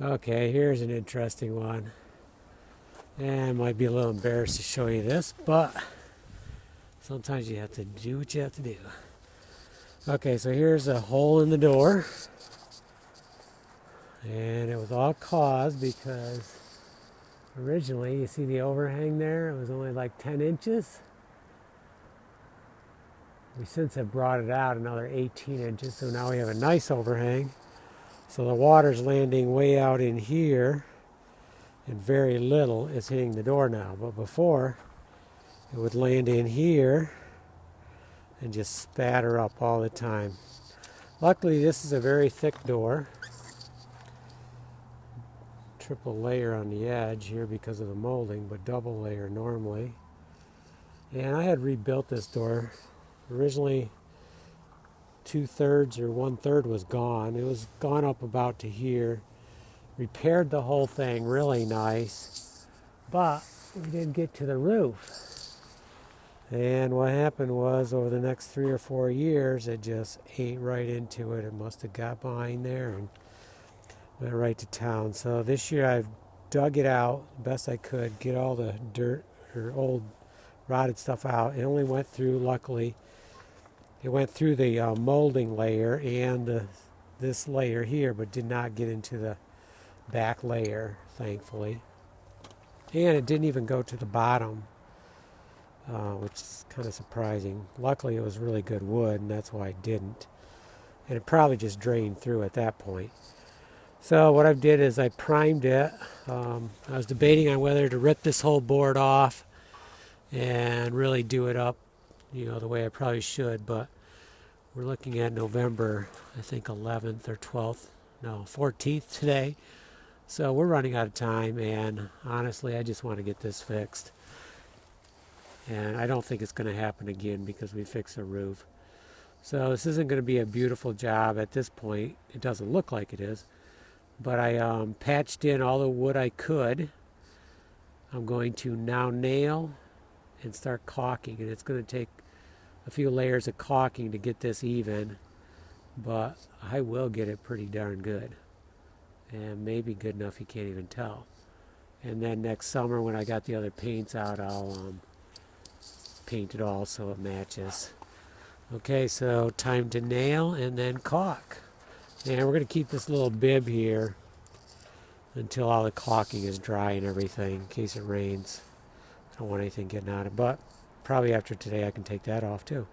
Okay, here's an interesting one. And I might be a little embarrassed to show you this, but sometimes you have to do what you have to do. Okay, so here's a hole in the door. And it was all caused because originally, you see the overhang there? It was only like 10 inches. We since have brought it out another 18 inches, so now we have a nice overhang. So the water's landing way out in here, and very little is hitting the door now. But before, it would land in here and just spatter up all the time. Luckily, this is a very thick door. Triple layer on the edge here because of the molding, but double layer normally. And I had rebuilt this door. Originally, 2/3 or 1/3 was gone. It was gone up about to here. Repaired the whole thing really nice, but we didn't get to the roof. And what happened was over the next 3 or 4 years, it just ate right into it. It must have got behind there and went right to town. So this year I've dug it out best I could, get all the dirt or old rotted stuff out. It only went through, luckily, it went through the molding layer and this layer here, but did not get into the back layer, thankfully. And it didn't even go to the bottom, which is kind of surprising. Luckily, it was really good wood, and that's why it didn't. And it probably just drained through at that point. So what I did is I primed it. I was debating on whether to rip this whole board off and really do it up, the way I probably should, but we're looking at November, I think 11th or 12th, no, 14th today. So we're running out of time, and honestly, I just want to get this fixed. And I don't think it's going to happen again because we fixed the roof. So this isn't going to be a beautiful job at this point. It doesn't look like it is. But I patched in all the wood I could. I'm going to now nail and start caulking, and it's going to take a few layers of caulking to get this even, but I will get it pretty darn good, and maybe good enough you can't even tell. And then next summer when I got the other paints out, I'll paint it all so it matches. Okay, so time to nail and then caulk. And we're going to keep this little bib here until all the caulking is dry and everything, in case it rains. I don't want anything getting out of it, but probably after today I can take that off too.